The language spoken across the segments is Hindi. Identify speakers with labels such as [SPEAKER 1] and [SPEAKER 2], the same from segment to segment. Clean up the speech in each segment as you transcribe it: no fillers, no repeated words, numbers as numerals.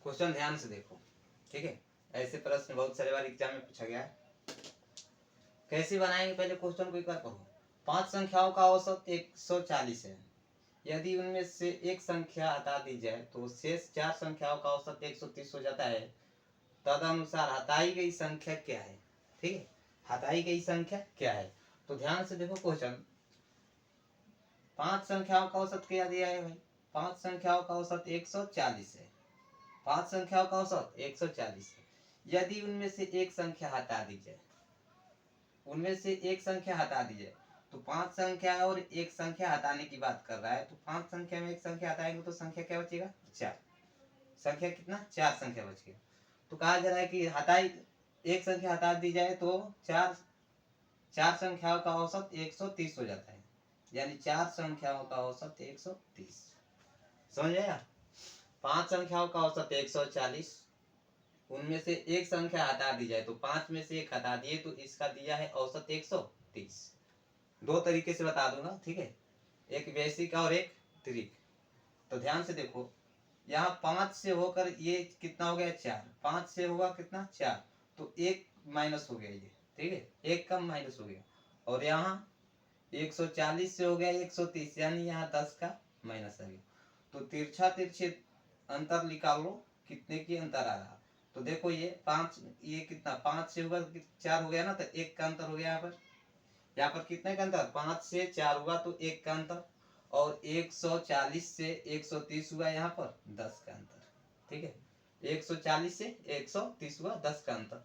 [SPEAKER 1] क्वेश्चन ध्यान से देखो, ठीक है। ऐसे प्रश्न बहुत सारे बार एग्जाम में पूछा गया है। कैसे बनाएंगे, पहले क्वेश्चन को एक बार पढ़ो। 5 संख्याओं का औसत 140 है। यदि उनमें से एक संख्या हटा दी जाए तो शेष 4 संख्याओं का औसत 130 हो जाता है। तदनुसार हटाई गई संख्या क्या है? ठीक है, हटाई गई संख्या क्या है? तो ध्यान से देखो क्वेश्चन। 5 संख्याओं का औसत क्या दिया है भाई? 5 संख्याओं का औसत 140 है। 5 संख्याओं का औसत 140 है। यदि उनमें से एक संख्या हटा दी जाए, उनमें से एक संख्या हटा दी जाए, तो 5 संख्या और एक संख्या हटाने की बात कर रहा है। तो 5 संख्या में एक संख्या हटाएंगे तो संख्या क्या बचेगा? 4। संख्या कितना? 4 संख्या बच गया। तो कहा जा रहा है कि हटाई एक संख्या हटा दी जाए तो चार संख्याओं का औसत 130 हो जाता है। यानी 4 संख्याओं का औसत 130। समझ आया? 5 संख्याओं का औसत 140, उनमें से एक संख्या हटा दी जाए तो 5 में से एक हटा दिए तो इसका दिया है औसत 130। दो तरीके से बता दूंगा, ठीक है, एक बेसिक और एक त्रिक। तो ध्यान से देखो, यहाँ 5 से होकर ये कितना हो गया? 4। 5 से होगा कितना? 4। तो एक माइनस हो गया ये, ठीक है, एक कम माइनस हो गया। और यहाँ 140 से हो गया 130, यानी यहाँ 10 का माइनस आ गया। तो तिरछा तिरछे अंतर निकाल लो, कितने की अंतर आ रहा। तो देखो ये 5, ये कितना? 5 से होगा 4 हो गया ना, तो एक का अंतर हो गया। यहाँ पर कितने का अंतर? 5 से 4 हुआ तो एक का अंतर, और 140 से 130 हुआ, यहाँ पर 10 का अंतर, ठीक है। 140 से 130 हुआ, 10 का अंतर।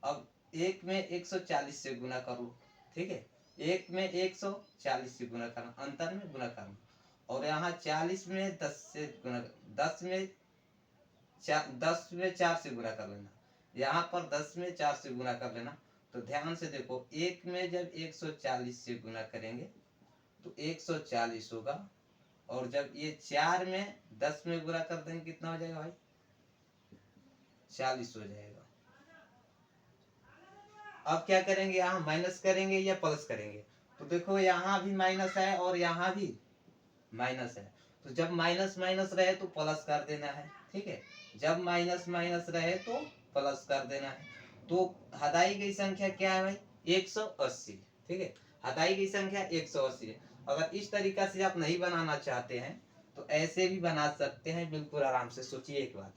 [SPEAKER 1] अब एक में 140 से गुना करो, ठीक है, एक में 140 से गुना करना, अंतर में गुना करना। और यहाँ 40 में 10 से गुना, 10 में 4 से गुना कर लेना। यहाँ पर 10 में 4 से गुना कर लेना। तो ध्यान से देखो, एक में जब 140 से गुना करेंगे तो 140 होगा, और जब ये 4 में 10 में गुना कर देंगे कितना हो जाएगा भाई? 40 हो जाएगा। अब क्या करेंगे? यहाँ माइनस करेंगे या प्लस करेंगे? तो देखो यहाँ भी माइनस है और यहाँ भी माइनस है। तो जब माइनस माइनस रहे तो प्लस कर देना है, ठीक है। जब माइनस माइनस रहे तो प्लस कर देना है। तो हटाई गई संख्या क्या है भाई? 180, ठीक है। हटाई गई संख्या 180 है। अगर इस तरीका से आप नहीं बनाना चाहते हैं तो ऐसे भी बना सकते हैं, बिल्कुल आराम से। सोचिए एक बात,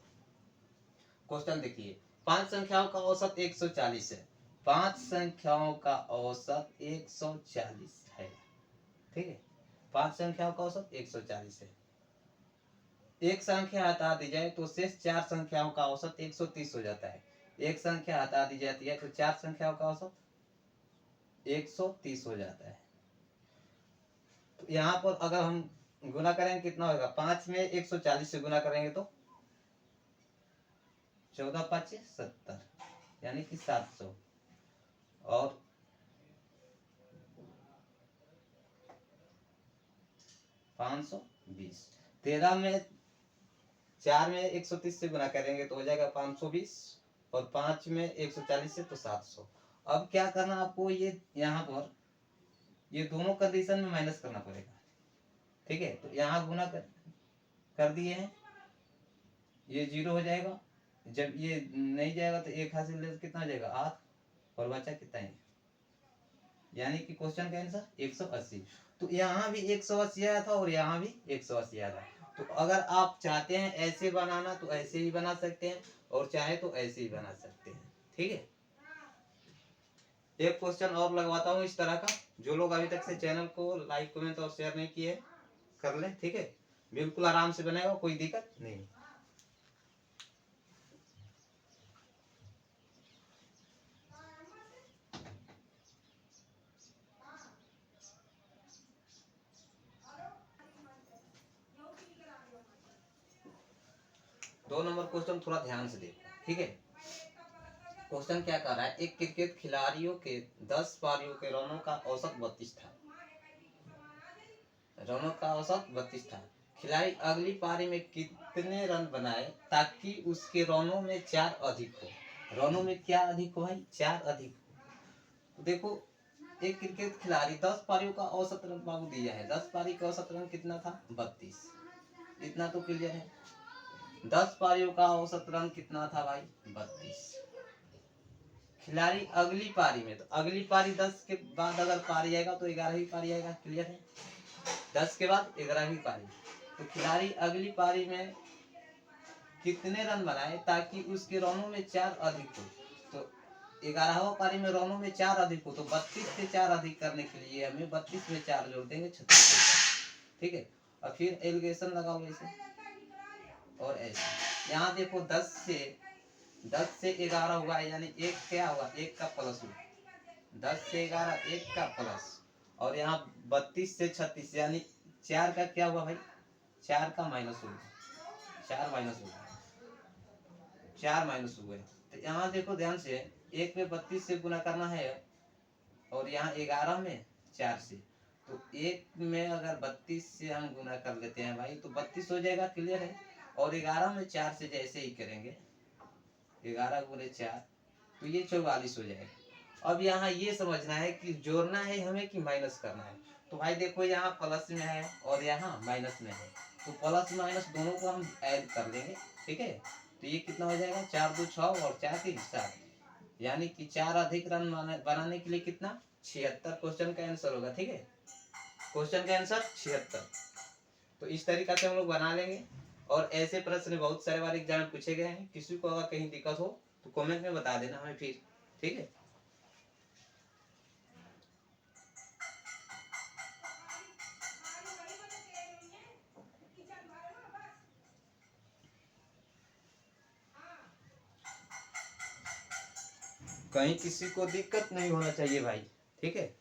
[SPEAKER 1] क्वेश्चन देखिए। 5 संख्याओं का औसत 140 है। 5 संख्याओं का औसत 140 है, ठीक है। 5 संख्याओं का औसत 140 है। एक संख्या हटा दी जाए तो शेष 4 संख्याओं का औसत 130 हो जाता है। एक संख्या हटा दी जाती है तो 4 संख्याओं का औसत 130 हो जाता है। तो यहाँ पर अगर हम गुना करेंगे कितना होगा? 5 में 140 से गुना करेंगे तो 14 5 70, यानी कि 700। और 520। 13 में 4 में 130 से गुना करेंगे तो हो जाएगा 520, और 5 में 140 से तो 700। अब क्या करना आपको? ये यहाँ पर ये दोनों कंडीशन में माइनस करना पड़ेगा, ठीक है। तो यहाँ गुना कर दिए हैं, ये 0 हो जाएगा। जब ये नहीं जाएगा तो एक हासिल ले कितना हो जाएगा? 8, और बचा कितना है? यानी कि क्वेश्चन का आंसर 180। तो यहाँ भी 180 आया था और यहाँ भी 180 आया था। तो अगर आप चाहते हैं ऐसे बनाना तो ऐसे ही बना सकते हैं, और चाहे तो ऐसे ही बना सकते हैं, ठीक है। एक क्वेश्चन और लगवाता हूँ इस तरह का। जो लोग अभी तक से चैनल को लाइक कमेंट और शेयर नहीं किए कर ले, ठीक है। बिल्कुल आराम से बनेगा, कोई दिक्कत नहीं। दो नंबर क्वेश्चन थोड़ा ध्यान से देखो, ठीक है। क्वेश्चन क्या कर रहा है? एक क्रिकेट खिलाड़ियों के 10 पारियों के रनों का औसत 32 था। रनों का औसत 32 था। खिलाड़ी अगली पारी में कितने रन बनाए ताकि उसके रनों में 4 अधिक हो? रनों में क्या अधिक हो भाई? 4 अधिक हो। तो देखो, एक क्रिकेट खिलाड़ी 10 पारियों का औसत रन बाबू दिया है। 10 पारी का औसत रन कितना था? 32। इतना तो क्लियर है। 10 पारियों का औसत रन कितना था भाई? 32। खिलाड़ी अगली पारी में, तो अगली पारी 10 के बाद अगर पारी आएगा तो 11वीं पारी आएगा। क्लियर है? 10 के बाद 11वीं पारी। तो खिलाड़ी अगली पारी में कितने रन बनाए ताकि उसके रनों में 4 अधिक हो? तो 11वां पारी में रनों में 4 अधिक हो, तो 32 से 4 अधिक करने के लिए हमें 32 में 4 जोड़ देंगे, 36। ठीक है, और फिर एलिगेशन लगाओ ऐसे और ऐसे। यहाँ देखो 10 से 11 हुआ, यानी एक क्या हुआ? एक का प्लस हुआ। 10 से 11 एक का प्लस, और यहाँ 32 से 36 यानी 4 का क्या हुआ भाई? 4 का माइनस हो गया। 4 माइनस हो गया, 4 माइनस हो गए। तो यहाँ देखो ध्यान से, एक में 32 से गुना करना है और यहाँ 11 में 4 से। तो एक में अगर 32 से हम गुना कर लेते हैं भाई तो 32 हो जाएगा। क्लियर है? और 11 में 4 से जैसे ही करेंगे, 11 गुने 4, तो ये 44 हो जाएगा। अब यहाँ ये समझना है कि जोड़ना है हमें कि माइनस करना है। तो भाई देखो यहाँ प्लस में है और यहाँ माइनस में है, तो प्लस माइनस दोनों को हम ऐड कर लेंगे। ठीक है, तो ये कितना हो जाएगा? 4 2 6 और 4 3 7, यानी कि 4 अधिक रन बनाने के लिए कितना? 76 क्वेश्चन का आंसर होगा। ठीक है, क्वेश्चन का आंसर 76। तो इस तरीका से हम लोग बना लेंगे। और ऐसे प्रश्न बहुत सारे बार एग्जाम में पूछे गए हैं। किसी को अगर कहीं दिक्कत हो तो कमेंट में बता देना हमें फिर। ठीक है, कहीं किसी को दिक्कत नहीं होना चाहिए भाई। ठीक है।